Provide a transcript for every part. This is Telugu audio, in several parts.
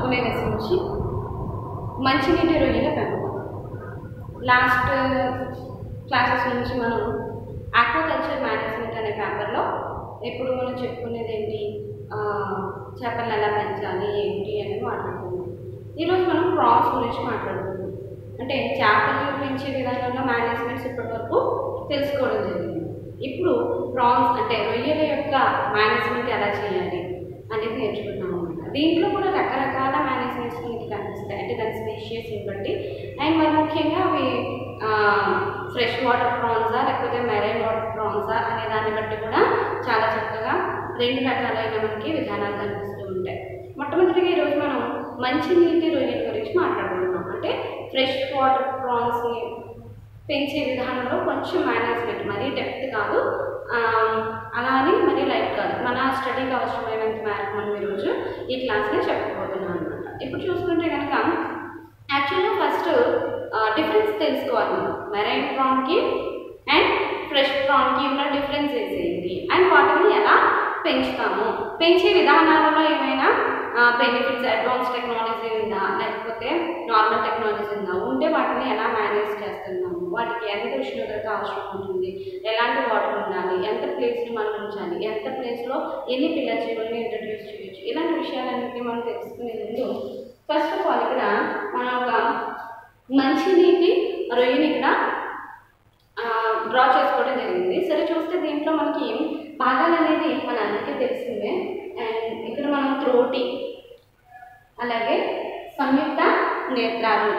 చెప్పుకునే దశ నుంచి మంచినీటి రొయ్యల పెంపకం. లాస్ట్ క్లాసెస్ నుంచి మనం ఆక్వాకల్చర్ మేనేజ్మెంట్ అనే పేపర్లో ఎప్పుడు మనం చెప్పుకునేది ఏంటి, చేపలను ఎలా పెంచాలి ఏంటి అనేది మాట్లాడుకుందాం. ఈరోజు మనం ప్రాన్స్ గురించి మాట్లాడుకుందాం. అంటే చేపలను పెంచే విధానంలో మేనేజ్మెంట్స్ ఇప్పటివరకు తెలుసుకోవడం జరిగింది. ఇప్పుడు ప్రాన్స్ అంటే రొయ్యల యొక్క మేనేజ్మెంట్ ఎలా చేయాలి అనేది నేర్చుకుంటాం అన్నమాట. దీంట్లో కూడా రకరకాల మేనేజ్మెంట్స్ మనకి కనిపిస్తాయి, అంటే దాని స్పీషియస్ని బట్టి. అండ్ మరి ముఖ్యంగా అవి ఫ్రెష్ వాటర్ ప్రాన్సా లేకపోతే మెరైన్ వాటర్ ప్రాన్సా అనే దాన్ని బట్టి కూడా చాలా చక్కగా రెండు రకాలైన మనకి విధానాలు కనిపిస్తూ ఉంటాయి. మొట్టమొదటిగా ఈరోజు మనం మంచినీటి రొయ్యల గురించి మాట్లాడుకుంటున్నాం. అంటే ఫ్రెష్ వాటర్ ప్రాన్స్ని పెంచే విధానంలో కొంచెం మేనేజ్మెంట్, మరీ డెప్త్ కాదు, అలా అని మరీ లైట్ కాదు, మన స్టడీకి అవసరమైనంత మేరకు మనం ఈరోజు ఈ క్లాస్ని చెప్పబోతున్నాం అనమాట. ఇప్పుడు చూసుకుంటే కనుక యాక్చువల్గా ఫస్ట్ డిఫరెన్స్ తెలుసుకోవాలి మనం. మెరైన్ ప్రాన్కి అండ్ ఫ్రెష్ ప్రాన్కి ఉన్న డిఫరెన్సెస్ ఏంటి అండ్ వాటిని ఎలా పెంచుతాము, పెంచే విధానాలలో ఏమైనా బెనిఫిట్స్, అడ్వాన్స్ టెక్నాలజీ ఉందా లేకపోతే నార్మల్ టెక్నాలజీ ఉందా, ఉంటే వాటిని ఎలా మేనేజ్ చేస్తున్నాము, వాటికి ఎంత ఉష్ణోగ్రత అవసరం ఉంటుంది, ఎలాంటి వాటర్ ఉండాలి, ఎంత ప్లేస్ని మనం ఉంచాలి, ఎంత ప్లేస్లో ఎన్ని పిల్ల జీవుల్ని ఇంట్రడ్యూస్ చేయొచ్చు, ఇలాంటి విషయాలన్నింటినీ మనం తెలుసుకునే ముందు ఫస్ట్ ఆఫ్ ఆల్ ఇక్కడ మనం ఒక మంచినీటి రొయ్యని ఇక్కడ డ్రా చేసుకోవడం జరిగింది. సరే చూస్తే దీంట్లో మనకి భాగాలు అనేది మన అందరికీ తెలిసిందే. అండ్ ఇక్కడ మనం త్రోటి, అలాగే సంయుక్త నేత్రాలు,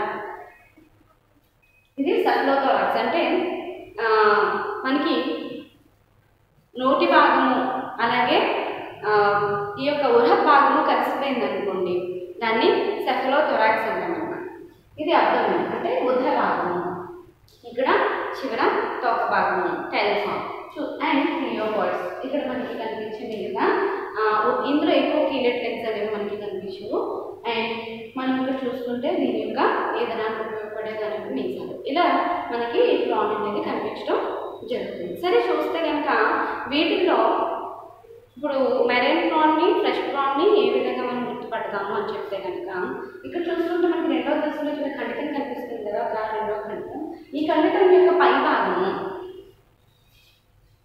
ఇది సఫ్లోథోరాక్స్ అంటే మనకి నోటి భాగము అలాగే ఈ యొక్క ఉరహ భాగము కలిసిపోయింది అనుకోండి, దాన్ని సెఫలోథోరాక్స్ అంటామన్నమాట. ఇది అబ్డోమెన్ అంటే ఉదర భాగము, ఇక్కడ చివర తోక భాగము టెల్ఫామ్ అండ్ క్లియోపాడ్స్. ఇక్కడ మనకి కనిపించింది కదా, ఇందులో ఎక్కువ కీలెట్ లెగ్స్ అనేవి మనకి కనిపించవు. అండ్ మనం ఇక్కడ చూసుకుంటే దీని యొక్క ఏదైనానికి ఉపయోగపడేదానికి మీసాలు, ఇలా మనకి ఈ ప్రాన్ అనేది కనిపించడం జరుగుతుంది. సరే చూస్తే కనుక వీటిల్లో ఇప్పుడు మెరైన్ ప్రాన్ని ఫ్రెష్ ప్రాన్ని ఏ విధంగా మనం గుర్తుపడతాము అని చెప్తే కనుక ఇక్కడ చూసుకుంటే మనకి రెండవ దశలో చిన్న ఖండితం కనిపిస్తుంది కదా, ఒక రెండవ ఖండితం. ఈ ఖండితం యొక్క పై భాగము,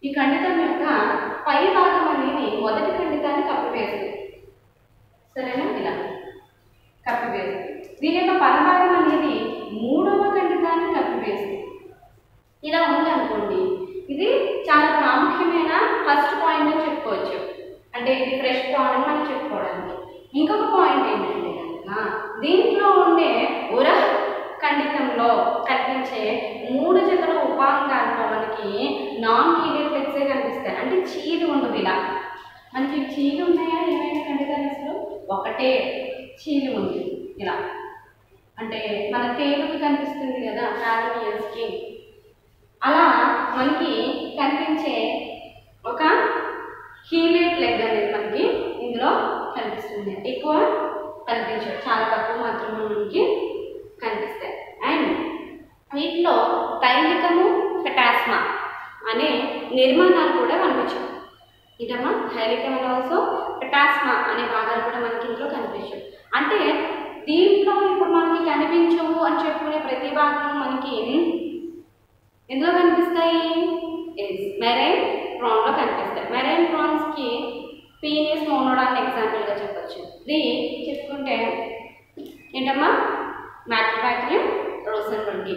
ఈ ఖండితం యొక్క పై భాగం అనేది మొదటి ఖండితాన్ని కప్పివేస్తుంది, సరేనా, ఇలా కప్పివేస్తుంది. దీని యొక్క పరభాగం అనేది మూడవ ఖండితాన్ని కప్పివేస్తుంది. ఇలా ఉందనుకోండి, ఇది చాలా ప్రాముఖ్యమైన ఫస్ట్ పాయింట్ అని చెప్పుకోవచ్చు. అంటే ఇది ఫ్రెష్ ప్రాన్ అని మనం చెప్పుకోవడానికి. ఇంకొక పాయింట్ ఏంటంటే కనుక దీంట్లో ఉండే ఉరహ ఖండితంలో కనిపించే మూడు జతల ఉపాంగాల్లో మనకి నాన్ కీలెట్ లెగ్సే కనిపిస్తాయి. అంటే చీలు ఉండదు. ఇలా మనకి చీలు ఉన్నాయా ఏమైనా ఖండితాలు? అసలు ఒకటే చీలు ఉంది ఇలా, అంటే మన తేలుకి కనిపిస్తుంది కదా ప్యారమియల్స్కి, అలా మనకి కనిపించే ఒక కీలెట్ లెగ్ అనేది మనకి ఇందులో కనిపిస్తుంది. ఎక్కువ కనిపించదు, చాలా తక్కువ మాత్రమే మనకి కనిపిస్తాయి. అండ్ వీటిలో తైలికము ఫెటాస్మా అనే నిర్మాణాలు కూడా కనిపించవు. ఇదమ్మా థైలికం అండ్ ఆల్సో ఫెటాస్మా అనే భాగాలు కూడా మనకి ఇందులో కనిపించవు. అంటే దీంట్లో ఇప్పుడు మనకి కనిపించవు అని చెప్పుకునే ప్రతి భాగం మనకి ఎందులో కనిపిస్తాయి? మెరైన్ ప్రాన్లో కనిపిస్తాయి. మెరైన్ ప్రాన్స్కి పీనియస్ మోనోడా అని ఎగ్జాంపుల్గా చెప్పచ్చు. ఇది చెప్పుకుంటే ఏంటమ్మా మ్యాక్రోబ్యాక్టీరియం రోసెన్బర్గి,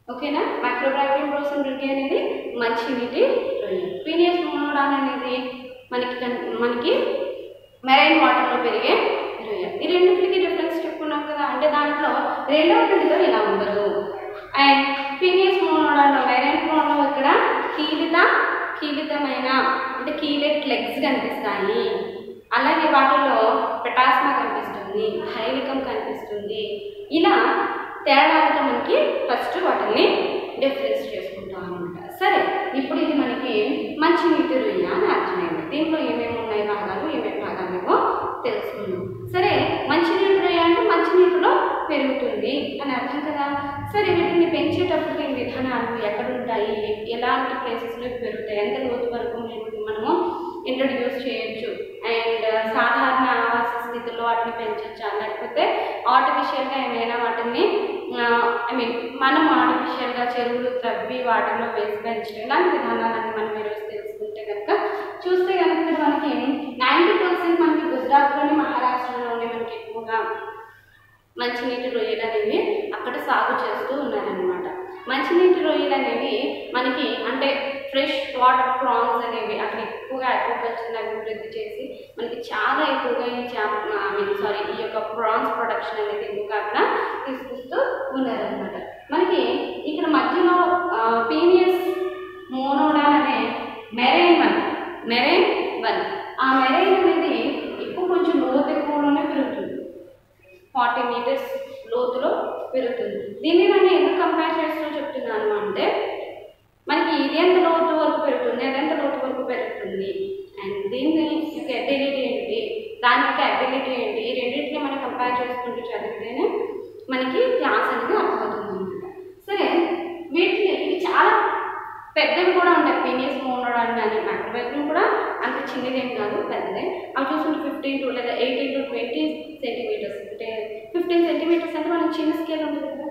ఓకేనా. మ్యాక్రోబ్యాక్టీరియం రోసెన్బర్గి అనేది మంచినీటి రొయ్య. పీనియస్ మోనోడా అనేది మనకి మెరైన్ వాటర్లో పెరిగే రొయ్య. ఈ రెండింటికి డిఫరెన్స్ చెప్పుకున్నాం కదా. అంటే దాంట్లో రెండవ ఖండితం ఇలా ఉండదు. అండ్ పీనియస్ మోనోడాలో మెరైన్ ప్రాన్లో ఇక్కడ కీలితమైన అంటే కీలెట్ లెగ్స్ కనిపిస్తాయి. అలాగే వాటిల్లో పెటాస్మా కనిపిస్తుంది, హైలికం కనిపిస్తుంది. ఇలా తేడాలతో మనకి ఫస్ట్ వాటిని డిఫరెన్స్ చేసుకుంటాం అనమాట. సరే ఇప్పుడు ఇది మనకి మంచినీటి రొయ్య అని అర్థమైంది. దీంట్లో ఏమేమి ఉన్నాయి భాగాలు, ఏమేమి భాగాలు ఏమో తెలుసుకున్నాం. సరే మంచినీటి రొయ్య అంటే మంచినీటిలో పెరుగుతుంది అని అర్థం కదా. సరే వీటిని పెంచేటప్పుడు దీని విధానాలు ఎక్కడుంటాయి, ఎలాంటి ప్లేసెస్లో పెరుగుతాయి, ఎంత లోతు వరకు మనము ఇంట్రడ్యూస్ చేయొచ్చు, అండ్ సాధారణ ఆవాస స్థితిలో వాటిని పెంచవచ్చు ఆర్టిఫిషియల్గా ఏమైనా వాటిని ఐ మీన్ మనం ఆర్టిఫిషియల్గా చెరువులు త్రవ్వి వాటిలో వేసి పెంచడం ఇలాంటి విధానాలన్నీ మనం ఈరోజు తెలుసుకుంటే కనుక చూస్తే కనుక మనకి 90% మనకి గుజరాత్లోని మహారాష్ట్రలోని మనకి ఎక్కువగా మంచినీటి రొయ్యలు అనేవి అక్కడ సాగు చేస్తూ ఉన్నారనమాట. మంచినీటి రొయ్యలు అనేవి మనకి అంటే ఫ్రెష్ వాటర్ ప్రాన్స్ అనేవి అక్కడ ఎక్కువగా అగ్రికల్చర్ని అభివృద్ధి చేసి మనకి చాలా ఎక్కువగా ఈ యొక్క ప్రాన్స్ ప్రొడక్షన్ అనేది ఎక్కువగా అక్కడ తీసుకొస్తూ ఉన్నారనమాట. మనకి ఇక్కడ మధ్యలో పీనియస్ మోనోడా అనే మెరైన్ వన్ ఆ మెరైన్ అనేది ఎక్కువ కొంచెం లోతు ఎక్కువలోనే పెరుగుతుంది, 40 మీటర్స్ లోతులో పెరుగుతుంది. దీన్ని నేను ఎందుకు కంపేర్ చేస్తూ చెప్తున్నాను అంటే మనకి ఇది ఎంత లోతు వరకు పెరుగుతుంది, అది ఎంత లోతు వరకు పెరుగుతుంది అండ్ దీన్ని యొక్క ఎబిలిటీ ఏంటి, దాని యొక్క అబిలిటీ ఏంటి, ఈ రెండింటిని మనం కంపేర్ చేసుకుంటూ చదివితేనే మనకి క్లాస్ అనేది అర్థమవుతుంది అనమాట. సరే, వీటిని ఇవి చాలా పెద్దవి కూడా ఉంటాయి. పీనియస్ మోనోడా కానీ మ్యాక్రోబయాక్టీరియం కూడా అంత చిన్నదేం కాదు, పెద్దదే. అవి చూసుకుంటే 15 to లేదా 18 to 20 సెంటీమీటర్స్. అంటే 15 సెంటీమీటర్స్ అంటే మనకి చిన్న స్కేల్ ఉంటుంది కదా,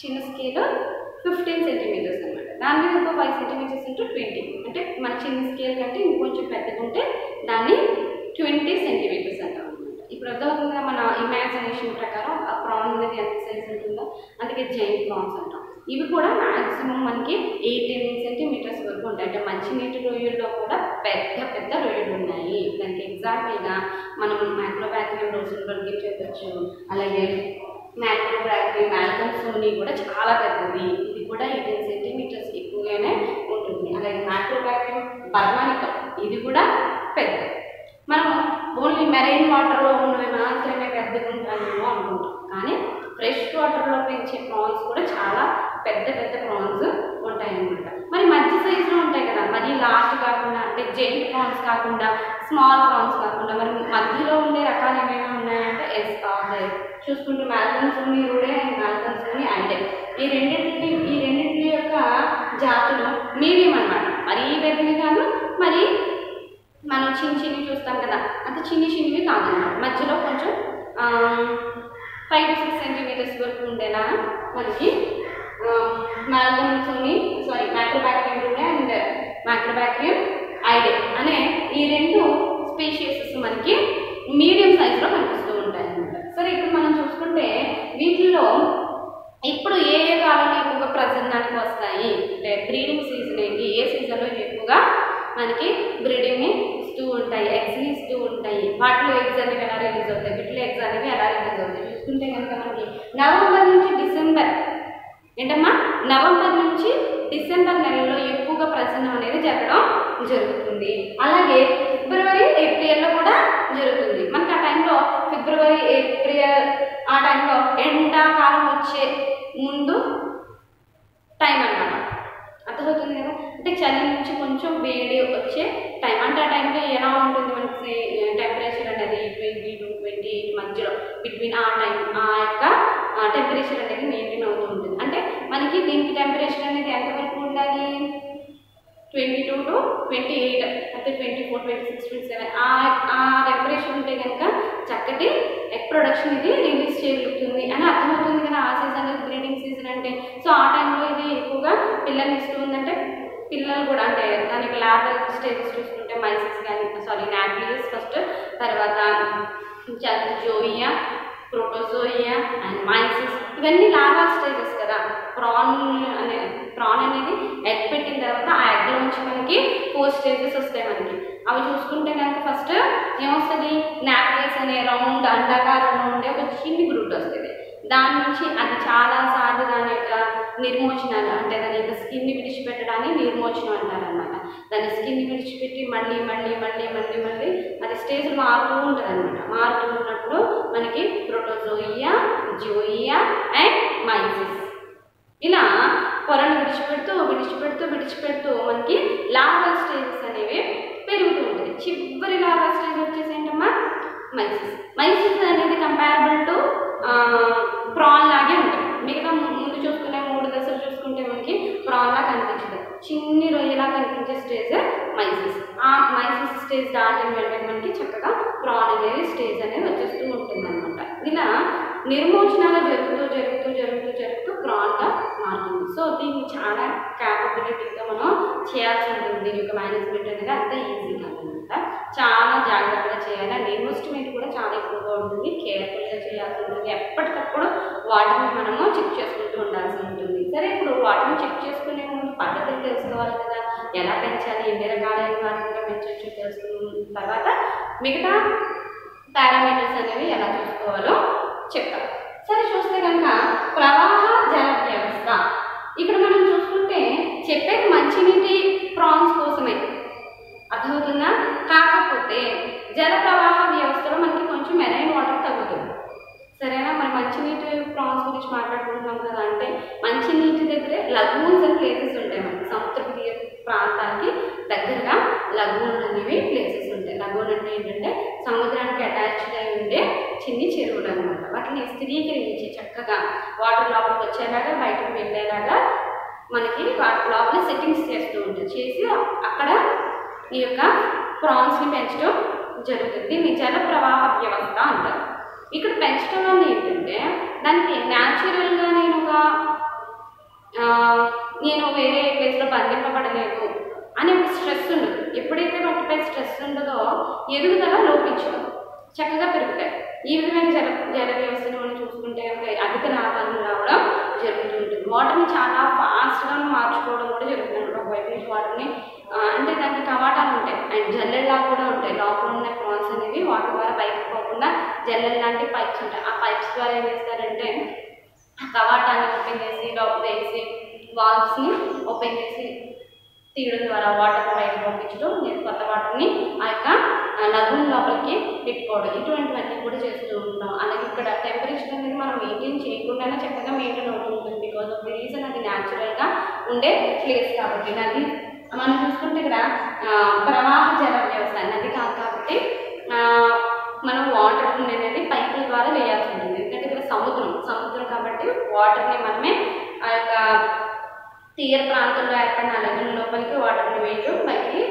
చిన్న స్కేల్ 15 సెంటీమీటర్స్ అనమాట. దాని మీద ఇంకో 5 సెంటీమీటర్స్ ఇంటూ 20 అంటే మన చిన్న స్కేల్ కంటే ఇంకొంచెం పెద్దగా ఉంటే దాన్ని 20 సెంటీమీటర్స్ అంటాం అనమాట. ఇప్పుడు అర్థమవుతుందా మన ఇమాజినేషన్ ప్రకారం ఆ ప్రాన్ అనేది ఎంత సైజ్ ఉంటుందో, అందుకే జైంట్ ప్రాన్స్ అంటాం. ఇవి కూడా మ్యాక్సిమం మనకి 18 సెంటీమీటర్స్ వరకు ఉంటాయి. అంటే మంచినీటి రొయ్యల్లో కూడా పెద్ద పెద్ద రొయ్యలు ఉన్నాయి. దానికి ఎగ్జాంపుల్గా మనం మైక్రోబాక్టీరియం రోసిన్బర్గ్ చెప్పచ్చు, అలాగే మైక్రోబాక్టీరియం మ్యాల్కమ్సోని కూడా చాలా పెద్దది, ఇది కూడా 18 సెంటీమీటర్స్ ఎక్కువగానే ఉంటుంది. అలాగే మైక్రోబాక్టీరియం బర్మానికం ఇది కూడా పెద్దది. మనం ఓన్లీ మెరైన్ వాటర్లో ఉన్నవి మాత్రమే పెద్దగా ఉంటాయేమో అనుకుంటాం, కానీ ఫ్రెష్ వాటర్లో పెంచే ప్రాన్స్ కూడా చాలా పెద్ద పెద్ద ప్రాన్స్ ఉంటాయన్నమాట. మరి మధ్య సైజులో ఉంటాయి కదా, మరి లార్జ్ కాకుండా అంటే జైంట్ ప్రాన్స్ కాకుండా స్మాల్ ప్రాన్స్ కాకుండా మరి మధ్యలో ఉండే రకాలు ఏమైనా ఉన్నాయంటే చూసుకుంటే మ్యాల్కమ్సోని రూడే అండ్ మ్యాల్కమ్సోని ఐడే ఈ రెండింటి యొక్క జాతులు మీడియం అన్నమాట. మరీ పెద్దవి కాదు, మరి మనం చిన్నవి చూస్తాం కదా అంత చిన్నవి కాదు అన్నమాట. మధ్యలో కొంచెం 5 to 6 సెంటీమీటర్స్ వరకు ఉండేలా మనకి మైక్రోబాక్టీరియం రూడే అండ్ మైక్రోబాక్టీరియం ఐడే అనే ఈ రెండు స్పీషీసెస్ మనకి మీడియం సైజులో కనిపిస్తూ ఉంటాయి అన్నమాట. సరే, ఇప్పుడు మనం చూసుకుంటే వీటిల్లో ఇప్పుడు ఏ కాలంలో ఎక్కువగా ప్రజెంటానికి వస్తాయి అంటే బ్రీడింగ్ సీజన్ ఏంటి, ఏ సీజన్లో ఎక్కువగా మనకి బ్రీడింగ్ని ఇస్తూ ఉంటాయి, ఎగ్స్ని ఇస్తూ ఉంటాయి, వాటిలో ఎగ్స్ అనేవి ఎలా రిలీజ్ అవుతాయి, వీటిలో ఎగ్స్ అనేవి ఎలా రిలీజ్ అవుతాయి చూసుకుంటే కనుక మనకి నవంబర్ నుంచి డిసెంబర్ నెలలో ఎక్కువగా ప్రజనం అనేది జరగడం జరుగుతుంది. అలాగే ఫిబ్రవరి ఏప్రిల్లో కూడా జరుగుతుంది. మనకి ఆ టైంలో ఫిబ్రవరి ఏప్రిల్ ఆ టైంలో ఎండాకాలం వచ్చే ముందు టైం అన్నమాట. అర్థమవుతుంది కదా, అంటే చలి నుంచి కొంచెం వేడి వచ్చే టైం. అంటే ఆ టైంలో ఎలా ఉంటుంది మనకి టెంపరేచర్ అనేది 20 to 28 మధ్యలో బిట్వీన్ ఆ టైం ఆ యొక్క టెంపరేచర్ అనేది మెయింటైన్ అవుతూ ఉంటుంది. అంటే మనకి దీనికి టెంపరేచర్ అనేది ఎంతవరకు ఉండాలి, 22 to 28 అంటే 24, 26, 27 ఆ టెంపరేచర్ ఉంటే కనుక చక్కటి ఎగ్ ప్రొడక్షన్ ఇది రిలీజ్ చేయగలుగుతుంది అని అర్థమవుతుంది కదా. ఆ సీజన్ బ్రీడింగ్ సీజన్ అంటే సో ఆ టైంలో ఇది ఎక్కువగా పిల్లల్ని ఇస్తుందంటే పిల్లలు కూడా అంటే దానికి లార్వల్ స్టేజెస్ చూసుకుంటే మైసిస్ కానీ నాప్లియస్ ఫస్ట్, తర్వాత జోయియా, ప్రోటోజోయియా అండ్ మైసిస్ ఇవన్నీ లార్వల్ స్టేజెస్ కదా. ప్రాన్ అనేది ఎగ్ పెట్టిన తర్వాత ఆ ఎగ్లో నుంచి మనకి 4 స్టేజెస్ వస్తాయి మనకి. అవి చూసుకుంటే కనుక ఫస్ట్ ఏమొస్తుంది, నాప్లియస్ అనే రౌండ్ అండాకారంలో ఉండే ఒక చిన్ని గ్రూట్ వస్తుంది. దాని నుంచి అది చాలాసార్లు దాని యొక్క నిర్మోచనాలు అంటే దాని యొక్క స్కిన్ని విడిచిపెట్టడాన్ని నిర్మోచనం అంటారనమాట. దాని స్కిన్ని విడిచిపెట్టి మళ్ళీ అది స్టేజ్ మారుతూ ఉంటుంది అనమాట. మారుతూ ఉన్నప్పుడు మనకి ప్రోటోజోయియా, జోయియా అండ్ మైసిస్ ఇలా పొరను విడిచిపెడుతూ మనకి లార్వల్ స్టేజెస్ అనేవి పెరుగుతూ ఉంటాయి. చివరి లార్వల్ స్టేజ్ వచ్చేసి ఏంటమ్మా మైసిస్ అనేది కంపారబుల్ టు ప్రాన్ లాగే ఉంటుంది. మిగతా ముందు చూసుకునే 3 దశలు చూసుకుంటే మనకి ప్రాన్ లా కనిపించదు, చిన్ని రొయ్యలా కనిపించే స్టేజ్ మైసిస్. ఆ మైసిస్ స్టేజ్ దాటిన వెంటనే మనకి చక్కగా ప్రాన్ అనేది స్టేజ్ అనేది వచ్చేస్తూ ఉంటుంది అనమాట. ఇలా నిర్మోచనాలు జరుగుతూ ప్రాన్గా మారుతుంది. సో దీన్ని చాలా క్యాపబిలిటీగా మనం చేయాల్సి ఉంటుంది. దీని యొక్క మేనేజ్మెంట్ అనేది అంత ఈజీ కాదనమాట, చాలా జాగ్రత్తగా చేయాలి. అండ్ ఇన్వెస్ట్మెంట్ కూడా చాలా ఎక్కువగా ఉంటుంది, కేర్ఫుల్గా చేయాల్సి ఉంటుంది. ఎప్పటికప్పుడు వాటిని మనము చెక్ చేసుకుంటూ ఉండాల్సి ఉంటుంది. సరే, ఇప్పుడు వాటిని చెక్ చేసుకునే ముందు పద్ధతులు తెలుసుకోవాలి కదా, ఎలా పెంచాలి, ఎన్ని రకాలైన వాటిగా పెంచవచ్చు తెలుసుకున్న తర్వాత మిగతా పారామీటర్స్ అనేవి ఎలా చూసుకోవాలో చెప్తాం. సరే, చూస్తే కనుక ప్రవాహ జల వ్యవస్థ ఇక్కడ మనం చూసుకుంటే చెప్పేది మంచినీటి ప్రాన్స్ కోసమే, అర్థమవుతుందా? కాకపోతే జల ప్రవాహ వ్యవస్థలో మనకి కొంచెం మెరైన్ వాటర్ తగ్గుతుంది. సరేనా? మరి మంచినీటి ప్రాన్స్ గురించి మాట్లాడుకుంటున్నాం కదా, అంటే మంచినీటి దగ్గరే లగూన్స్ అండ్ ప్లేసెస్ ఉంటాయి. మనకి సముద్రపు తీర ప్రాంతానికి దగ్గరగా లగూన్ అనేవి ప్లేసెస్ ఉంటాయి. లగూన్ అంటే ఏంటంటే సముద్రానికి అటాచ్డ్ అయి ఉండే చిన్ని చెరువులు అనమాట. వాటిని స్థిరీకరించి చక్కగా వాటర్ లోపలికి వచ్చేలాగా బయటకు వెళ్ళేలాగా మనకి వాటి లోపల సెట్టింగ్స్ చేస్తూ ఉంటాయి. చేసి అక్కడ ఈ యొక్క ప్రాన్స్ని పెంచడం జరుగుతుంది. దీన్ని జల ప్రవాహ వ్యవస్థ అంటారు. ఇక్కడ పెంచడం వల్ల ఏంటంటే దానికి న్యాచురల్గా నేను వేరే ప్లేస్లో బంధింపబడలేదు అనే ఒక స్ట్రెస్ ఉండదు. ఎప్పుడైతే వాటిపై స్ట్రెస్ ఉండదో ఎదుగుదల లోపించదు, చక్కగా పెరుగుతాయి. ఈ విధమైన జల వ్యవస్థను మనం చూసుకుంటే అధిక లాభాలు రావడం జరుగుతూ ఉంటుంది. వాటర్ని చాలా ఫాస్ట్గా మార్చుకోవడం కూడా జరుగుతుంది. ఒకవైపు నుంచి వాటర్ని అంటే దానికి కవాటాలు ఉంటాయి అండ్ జల్లెల్లా కూడా ఉంటాయి. లోపల ఉన్న ప్రాన్స్ అనేవి వాటర్ ద్వారా బయటకు పోకుండా జల్లెల్ లాంటి పైప్స్ ఉంటాయి. ఆ పైప్స్ ద్వారా ఏం చేస్తారంటే ఆ కవాటాన్ని ఓపెన్ చేసి లోపల వేసి వాల్వ్స్ని ఓపెన్ చేసి తీయడం ద్వారా వాటర్ బయటకు పంపించడం, కొత్త వాటర్ని ఆ యొక్క లగూన్ లోపలికి పెట్టుకోవడం, ఇటువంటివన్నీ కూడా చేస్తూ ఉంటాం. అలాగే ఇక్కడ టెంపరేచర్ అనేది మనం మెయింటైన్ చేయకుండానే చక్కగా మెయింటైన్ అవుతూ ఉంటుంది. బికాజ్ ఆఫ్ ది రీజన్ అది న్యాచురల్గా ఉండే ప్లేస్ కాబట్టి. నది మనం చూసుకుంటే ఇక్కడ ప్రవాహ జల వ్యవస్థ నది కాదు కాబట్టి మనం వాటర్ అనేది పైపుల ద్వారా వేయాల్సి ఉంటుంది. ఎందుకంటే ఇక్కడ సముద్రం కాబట్టి వాటర్ని మనమే ఆ యొక్క తీర ప్రాంతంలో ఏర్పడిన అలల లోపలికి వాటర్ని వేయడం, బయటికి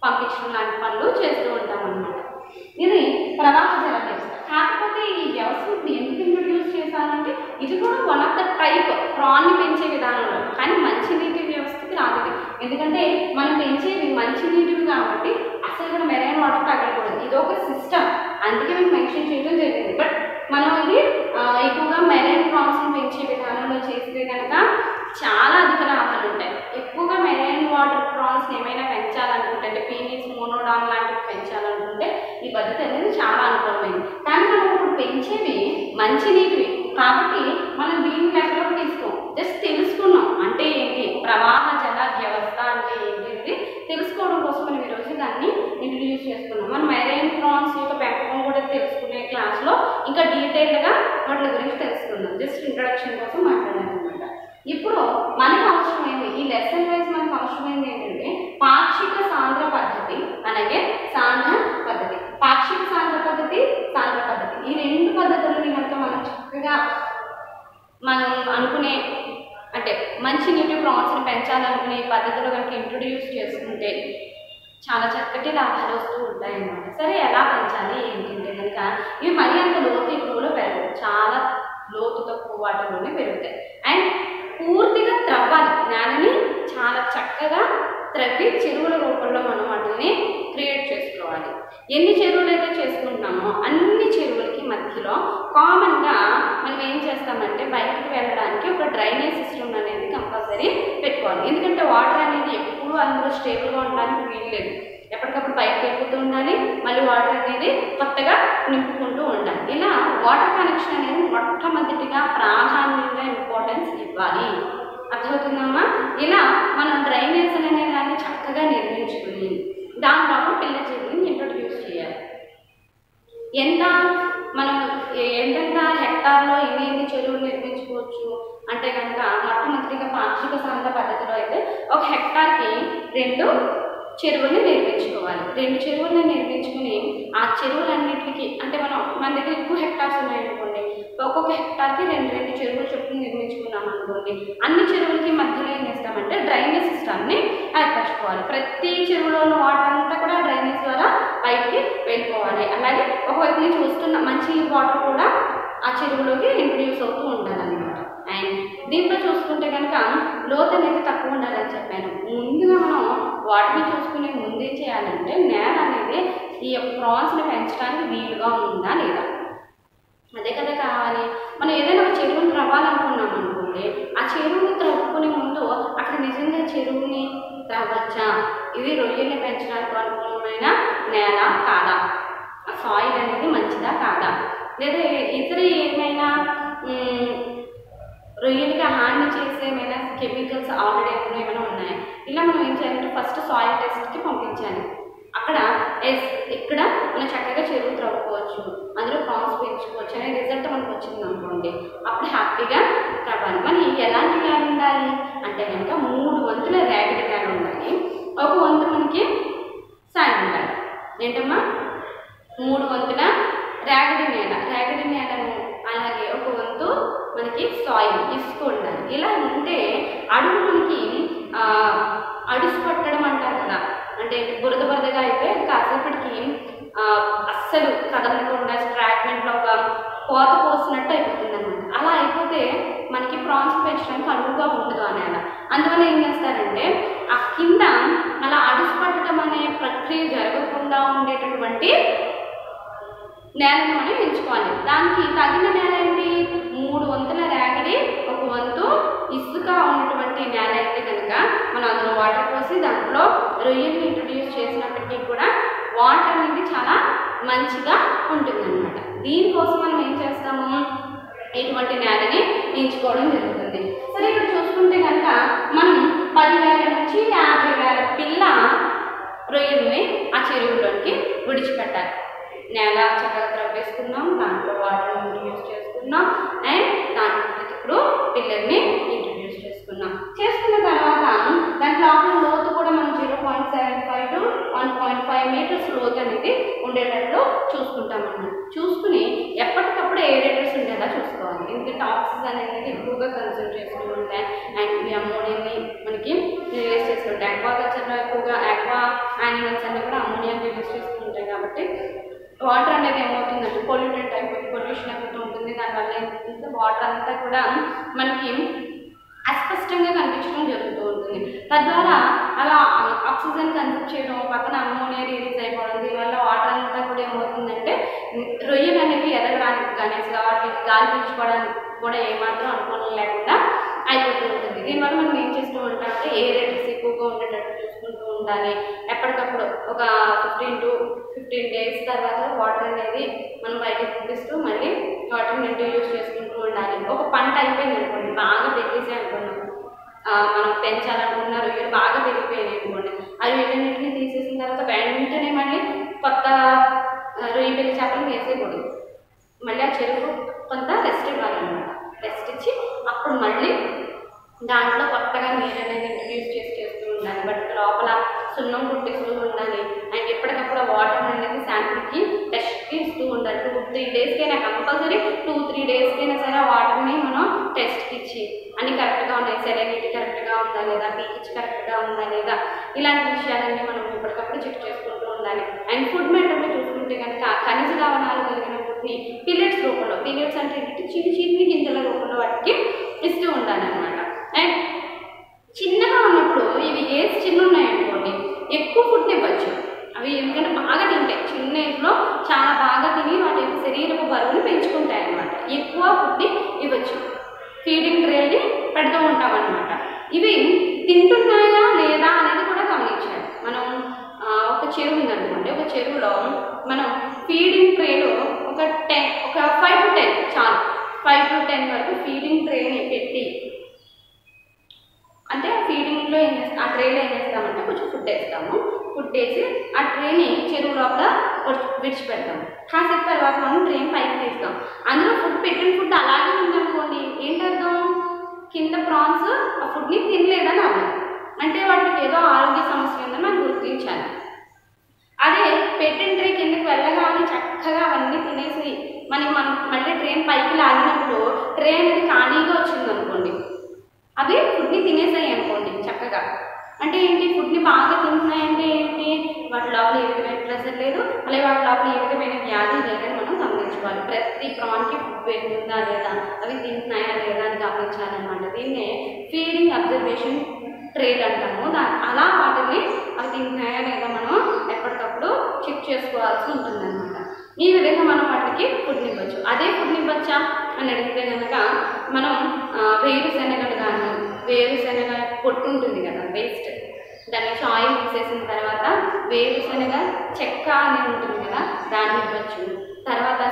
పంపించడం లాంటి పనులు చేస్తూ ఉంటాం అన్నమాట. ఇది ప్రవాహ జల వ్యవస్థ. కాకపోతే ఈ వ్యవస్థ ఎందుకు ఇంట్రొడ్యూస్ చేశారంటే ఇది కూడా వన్ ఆఫ్ ద టైప్ ప్రాన్ని పెంచే విధానంలో, కానీ మంచినీటి వ్యవస్థకి రాదు. ఎందుకంటే మనం పెంచేవి మంచినీటివి కాబట్టి అసలు కూడా మెరైన్ వాటర్ తగ్గకూడదు. ఇది ఒక సిస్టమ్, అందుకే మేము మెన్షన్ చేయడం జరిగింది. బట్ మనం ఇది ఎక్కువగా మెరైన్ ప్రాన్స్ని పెంచే విధానంలో చేస్తే కనుక చాలా అధిక లాభాలు ఉంటాయి. ఎక్కువగా మెరైన్ వాటర్ ప్రాన్స్ ఏమైనా పెంచాలనుకుంటే అంటే పీనీస్ మోనోడాన్ లాంటివి పెంచాలనుకుంటే ఈ పద్ధతి అనేది చాలా అనుకూలమైంది. కానీ మనం ఇప్పుడు పెంచేవి మంచినీటివి కాబట్టి మనం దీన్ని లెక్కలోకి తీసుకోం. జస్ట్ తెలుసుకున్నాం అంటే ఏంటి, ప్రవాహ జల వ్యవస్థ అంటే ఏంటి అనేది తెలుసుకోవడం కోసం మనం ఈరోజు దాన్ని ఇంట్రడ్యూస్ చేసుకున్నాం. మనం మెరైన్ ప్రాన్స్ యొక్క పెంపకం కూడా తెలుసుకునే క్లాస్లో ఇంకా డీటెయిల్గా వాటి గురించి తెలుసుకుందాం. జస్ట్ ఇంట్రడక్షన్ కోసం మాట్లాడాలన్నమాట. ఇప్పుడు మనకు అవసరమైంది ఈ లెసన్ వైజ్ మనకు అవసరమైంది ఏంటంటే పాక్షిక సాంద్ర పద్ధతి అలాగే సాంద్ర పద్ధతి. పాక్షిక సాంద్ర పద్ధతి, సాంద్ర పద్ధతి ఈ రెండు పద్ధతులని కనుక మనం చక్కగా మనం అనుకునే అంటే మంచినీటి ప్రాన్స్ని పెంచాలనుకునే పద్ధతిలో కనుక ఇంట్రొడ్యూస్ చేసుకుంటే చాలా చక్కటి లాభాలు వస్తూ ఉంటాయి అన్నమాట. సరే, ఎలా పెంచాలి ఏంటంటే కనుక ఇవి మరీ అంత లోతు ఎక్కువలో పెరగవు, చాలా లోతు తక్కువ వాటిలోనే పెరుగుతాయి. అండ్ పూర్తిగా త్రవ్వాలి, నేలని చాలా చక్కగా త్రవ్వి చెరువుల రూపంలో మనం వాటిని క్రియేట్ చేసుకోవాలి. ఎన్ని చెరువులు అయితే చేసుకుంటున్నామో అన్ని చెరువులకి మధ్యలో కామన్గా మనం ఏం చేస్తామంటే బయటకు వెళ్ళడానికి ఒక డ్రైనేజ్ సిస్టమ్ అనేది కంపల్సరీ పెట్టుకోవాలి. ఎందుకంటే వాటర్ అనేది ఎప్పుడూ అందులో స్టేబుల్గా ఉండడానికి వీల్లేదు. ఎప్పటికప్పుడు బయటకు వెళ్ళిపోతూ ఉండాలి, మళ్ళీ వాటర్ అనేది కొత్తగా నింపుకుంటూ ఉండాలి. ఇలా వాటర్ కనెక్షన్ అనేది మొట్టమొదటిగా ప్రాధాన్యంగా ఇంపార్టెన్స్ ఇవ్వాలి. అర్థమవుతుందమ్మా? ఇలా మనం డ్రైనేజ్ అనే దాన్ని చక్కగా నిర్మించుకుని దానిలో పిల్ల చెరువుని ఇంట్రొడ్యూస్ చేయాలి. మనం ఎంతెంత హెక్టార్లో ఎన్ని చెరువులు నిర్మించుకోవచ్చు అంటే కనుక మొట్టమొదటిగా పాక్షిక సాంద్ర పద్ధతిలో అయితే ఒక హెక్టార్కి 2 చెరువుల్ని నిర్మించుకోవాలి. 2 చెరువుల్ని నిర్మించుకుని ఆ చెరువులన్నింటికి అంటే మన దగ్గర ఎక్కువ హెక్టార్స్ ఉన్నాయనుకోండి, ఒక్కొక్క హెక్టార్కి 2 చెరువులు చొప్పున నిర్మించుకున్నాం అనుకోండి, అన్ని చెరువులకి మధ్యలో ఏం చేస్తామంటే డ్రైనేజ్ సిస్టమ్ని ఏర్పరచుకోవాలి. ప్రతి చెరువులో ఉన్న వాటర్ అంతా కూడా డ్రైనేజ్ ద్వారా బయటికి వెళ్ళిపోవాలి. అలాగే ఒకవైపు నుంచి వస్తున్న మంచి వాటర్ కూడా ఆ చెరువులోకి ఇంట్రడ్యూస్ అవుతూ ఉండాలన్నమాట. అండ్ దీంట్లో చూసుకుంటే కనుక లోతు అనేది తక్కువ ఉండాలని చెప్పాను. ముందుగా మనం వాటిని చూసుకునే ముందే చేయాలంటే నేల అనేది ఈ ప్రాన్స్ని పెంచడానికి వీలుగా ఉందా లేదా, అదే కదా కావాలి. మనం ఏదైనా ఒక చెరువుని త్రవ్వాలనుకున్నాం అనుకోండి, ఆ చెరువుని త్రవ్వుకునే ముందు అక్కడ నిజంగా చెరువుని త్రవ్వచ్చా, ఇది రొయ్యల్ని పెంచడానికి అనుకూలమైన నేల కాదా, ఆ సాయిల్ అనేది మంచిదా కాదా, లేదా ఇతర ఏమైనా రొయ్యలకి హాని చేసే ఏమైనా కెమికల్స్ ఆల్రెడీ ఏమైనా ఉన్నాయా, ఇలా మనం ఏం చేయాలంటే ఫస్ట్ సాయిల్ టెస్ట్కి పంపించాలి. అక్కడ ఇక్కడ మనం చక్కగా చెరువు త్రవ్వుకోవచ్చు, అందులో ప్రాన్స్ పెంచుకోవచ్చు అనే రిజల్ట్ మనకు వచ్చింది అనుకోండి, అప్పుడు హ్యాపీగా త్రవ్వాలి. మరి ఎలాంటి నేల ఉండాలి అంటే కనుక 3 వంతుల ర్యాగిడి నేల ఉండాలి, 1 వంతు మనకి శాండ్ ఉండాలి. ఏంటమ్మా 3 వంతుల ర్యాగిడి నేలను, అలాగే 1 వంతు మనకి సాయిల్ ఇసుక ఉండాలి. ఇలా ఉంటే అడుగు మనకి అడుసు పట్టడం అంటారు కదా, అంటే బురదగా అయిపోయి కాసేపటికి అస్సలు కదలకుండా స్ట్రాగ్మెంట్లో ఒక కోత పోసినట్టు అయిపోతుంది అనమాట. అలా అయిపోతే మనకి ప్రాన్స్ పెంచడానికి అనువుగా ఉండదు ఆ నేల. అందువల్ల ఏం చేస్తారంటే ఆ కింద అలా అడుసు పట్టడం అనే ప్రక్రియ జరగకుండా ఉండేటటువంటి నేలను మనం ఎంచుకోవాలి. దానికి తగిన నేల ఏంటి, 3 వంతుల ర్యాగిడి 1 వంతు ఇసుక ఉన్నటువంటి నేల అయితే కనుక మనం అందులో వాటర్ పోసి దాంట్లో రొయ్యల్ని ఇంట్రడ్యూస్ చేసినప్పటికీ కూడా వాటర్ అనేది చాలా మంచిగా ఉంటుందన్నమాట. దీనికోసం మనం ఏం చేస్తాము, ఇటువంటి నేలని ఎంచుకోవడం జరుగుతుంది. సరే ఇక్కడ చూసుకుంటే కనుక మనం 10,000 నుంచి 50,000 పిల్ల రొయ్యల్ని ఆ చెరువులోకి విడిచిపెట్టాలి. నేల చక్కగా త్రవ్వేసుకున్నాం, దాంట్లో వాటర్ని ఇంట్రడ్యూస్ చేసుకున్నాం, అండ్ దాంట్లో ఇప్పుడు పిల్లల్ని ఇంట్రడ్యూస్ చేసుకున్న తర్వాత దాంట్లో లోతు కూడా మనం 0.75 to 1.5 మీటర్స్ లోతు అనేది ఉండేటట్లు చూసుకుంటాం అన్నమాట. చూసుకుని ఎప్పటికప్పుడు ఏరేటర్స్ ఉండేలా చూసుకోవాలి. ఎందుకంటే ఆక్సిజన్ అనేది ఎక్కువగా కన్సూమ్ చేస్తూ ఉంటాయి, అండ్ ఈ అమ్మోనియాని మనకి రిలీజ్ చేస్తుంటాయి. ఆక్వాకల్చర్లో ఎక్కువగా ఆక్వా యానిమల్స్ అన్ని కూడా అమ్మోనియాని రిలీజ్ చేస్తూ ఉంటాయి. కాబట్టి వాటర్ అనేది ఏమవుతుందంటే పొల్యూటెడ్ అయిపోతుంది, పొల్యూషన్ అయిపోతూ ఉంటుంది. దానివల్ల ఏంటంటే వాటర్ అంతా కూడా మనకి అస్పష్టంగా కనిపించడం జరుగుతూ ఉంటుంది. తద్వారా అలా ఆక్సిజన్ కన్సూమ్ చేయడం, పక్కన అమ్మోనియా రిలీజ్ అయిపోవడం, దీనివల్ల వాటర్ అంతా కూడా ఏమవుతుందంటే రొయ్యలు అనేవి ఎదగడానికి కానీ అసలు వాటికి గాలి పీల్చుకోవడానికి కూడా ఏమాత్రం అనుకూలం లేకుండా అయిపోతూ ఉంటుంది. దీనివల్ల మనం ఏం చేస్తూ ఉంటామంటే ఏరేటర్స్ ఎక్కువగా ఉండేటట్టు చూసుకుంటూ ఉండాలి. ఎప్పటికప్పుడు ఒక 15 to 15 days తర్వాత వాటర్ అనేది మనం బయటకు పంపిస్తూ మళ్ళీ వాటర్ని ఇంట్రడ్యూస్ చేసుకుంటూ ఉండాలి. ఒక పంట అయిపోయింది అనుకోండి, బాగా పెరిగేసే అనుకున్నాం, మనం పెంచాలనుకున్న రొయ్యలు బాగా పెరిగిపోయినాయి అనుకోండి, అవి వీటన్నింటినీ తీసేసిన తర్వాత వెంటనే మళ్ళీ కొత్త రొయ్య పెళ్లి చేపలను వేసేయకూడదు. మళ్ళీ ఆ చెరువు కొంత రెస్ట్ ఇవ్వాలన్నమాట. రెస్ట్ ఇచ్చి అప్పుడు మళ్ళీ దాంట్లో కొత్తగా నీరు అనేది ఇంట్రడ్యూస్ చేస్తూ ఉండాలి. బట్ లోపల సున్నం పుట్టిస్తూ ఉండాలి. అండ్ ఎప్పటికప్పుడు వాటర్ అనేది శాంపిల్కి టెస్ట్కి ఇస్తూ ఉండాలి. 2-3 డేస్కైనా కంపల్సరీ 2-3 డేస్కైనా సరే ఆ వాటర్ని మనం టెస్ట్కి ఇచ్చి అన్ని కరెక్ట్గా ఉన్నాయి, సెలైనిటీ కరెక్ట్గా ఉందా లేదా, పీహెచ్ కరెక్ట్గా ఉందా లేదా, ఇలాంటి విషయాలన్నీ మనం ఎప్పటికప్పుడు చెక్ చేసుకుంటూ ఉండాలి. అండ్ ఫుడ్ మ్యాటర్లో చూసుకుంటే కనుక ఖనిజ లవణాలు కలిగిన ఫుడ్ని పిల్లెట్స్ రూపంలో, పిల్లెట్స్ అంటే ఏంటంటే చిన్న గింజల రూపంలో వాటికి ఇస్తూ ఉండాలన్నమాట. అండ్ చిన్నగా ఉన్నప్పుడు ఇవి ఏజ్ చిన్న ఉన్నాయనుకోండి ఎక్కువ ఫుడ్ని ఇవ్వచ్చు. అవి ఎందుకంటే బాగా తింటాయి, చిన్న ఏజ్లో చాలా బాగా తిని వాటి యొక్క శరీరపు బరువుని పెంచుకుంటాయి అన్నమాట. ఎక్కువ ఫుడ్ని ఇవ్వచ్చు, ఫీడింగ్ ట్రేల్ని పెడుతూ ఉంటాం అన్నమాట. ఇవి తింటున్నాయా లేదా అనేది కూడా గమనించాలి. మనం ఒక చెరువు ఉందనుకోండి, ఒక చెరువులో మనం ఫీడింగ్ ట్రేలో ఒక 5 to 10 చాలు, 5 to 10 వరకు ఫీడింగ్ ట్రేని పెట్టి, అంటే ఫీడింగ్లో ఆ ట్రేలో ఏం చేస్తామంటే కొంచెం ఫుడ్ వేస్తాము, ఫుడ్ వేసి ఆ ట్రేని చెరువు లోపల విడిచిపెడతాము. కాసేపు తర్వాత మనం ట్రైన్ పైకి తీస్తాం. అందులో ఫుడ్ పెట్టిన ఫుడ్ అలాగే ఉందనుకోండి, ఏంటర్థం, కింద ప్రాన్స్ ఆ ఫుడ్ని తినలేదని అర్థం. అంటే వాటికి ఏదో ఆరోగ్య సమస్య ఉందని మనం గుర్తించాలి. అదే పెట్టిన ట్రే కిందకి వెళ్ళగానే చక్కగా అవన్నీ తినేసి మనం మళ్ళీ ట్రైన్ పైకి లాగినప్పుడు ట్రే అనేది ఖాళీగా వచ్చిందనుకోండి, అవి ఫుడ్ని తినేసాయి అనుకోండి చక్కగా. అంటే ఏంటి, ఫుడ్ని బాగా తింటున్నాయంటే ఏంటి, వాటి లోపల ఏ విధమైన ప్రెషర్ లేదు, అలాగే వాటి లోపల ఏ విధమైన వ్యాధి లేదని మనం గమనించాలి. గమనించుకోవాలి. ప్రతి ప్రాన్కి ఫుడ్ వెళ్తుందా లేదా, అవి తింటున్నాయా లేదా అని గమనించాలన్నమాట. దీన్నే ఫీడింగ్ అబ్జర్వేషన్ ట్రేడ్ అంటాము. అలా వాటిని అవి తింటున్నాయా లేదా మనం ఎప్పటికప్పుడు చెక్ చేసుకోవాల్సి ఉంటుందన్నమాట. ఈ విధంగా మనం వాటికి ఫుడ్ ఇవ్వచ్చు. అదే ఫుడ్ ఇవ్వచ్చా అని అడిగితే కనుక మనం వేరుశెనగలు కానీ, వేరుశెనగ పొట్టు ఉంటుంది కదా వేస్ట్, దాని నుంచి ఆయిల్ తీసేసిన తర్వాత వేరుశెనగ చెక్క అనేది ఉంటుంది కదా దాన్ని ఇవ్వచ్చు. తర్వాత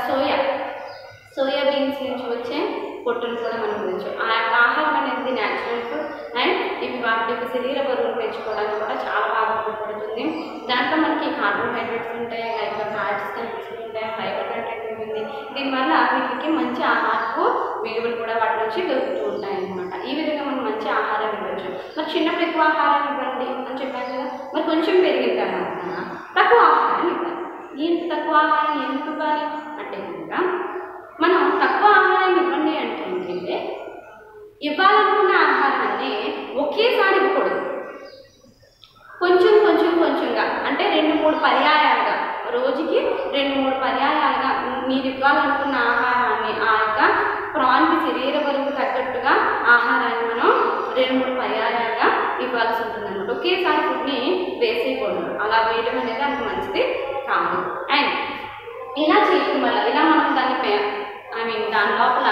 సోయా బీన్స్ నుంచి వచ్చే పొట్టును కూడా మనం ఇవ్వచ్చు. ఆ ఆహారం అనేది న్యాచురల్ ఫుడ్ అండ్ ఇవి వాటి యొక్క శరీర బరువులు పెంచుకోవడానికి కూడా చాలా బాగా ఉపయోగపడుతుంది. దాంట్లో మనకి కార్బోహైడ్రేట్స్ ఉంటాయి, లైక్ ఫ్యాట్స్ కనిపిస్తుంటాయి, ఫైబర్ కంటెంట్ ఉంటుంది. దీనివల్ల వీటికి మంచి ఆహారపు విలువలు కూడా వాటి నుంచి దొరుకుతూ ఉంటాయి అన్నమాట. ఈ విధంగా మనం మంచి ఆహారం ఇవ్వచ్చు. మరి చిన్నప్పుడు ఎక్కువ ఆహారం ఇవ్వండి అని చెప్పాను కదా, మరి కొంచెం పెరిగిన తర్వాత తక్కువ ఆహారం ఇవ్వాలి. ఏంటి తక్కువ ఆహారం ఎందుకు ఇవ్వాలి అంటే కనుక, మనం తక్కువ ఆహారాన్ని ఇవ్వండి అంటే ఏంటంటే ఇవ్వాలనుకున్న ఆహారాన్ని ఒకేసారి ఇవ్వకూడదు. కొంచెంగా అంటే 2-3 పర్యాయాలుగా, రోజుకి 2-3 పర్యాయాలుగా మీరు ఇవ్వాలనుకున్న ఆహారాన్ని ఆ యొక్క ప్రాన్కి శరీర బరువుకు తగ్గట్టుగా ఆహారాన్ని మనం 2-3 పర్యాయాలుగా ఇవ్వాల్సి ఉంటుంది అన్నమాట. ఒకేసారి ఫుడ్ని వేసేయకూడదు. అలా వేయడం అనేది అంత మంచిది కాదు. అండ్ ఇలా చేయడం వల్ల ఇలా మనం దాన్ని దాని లోపల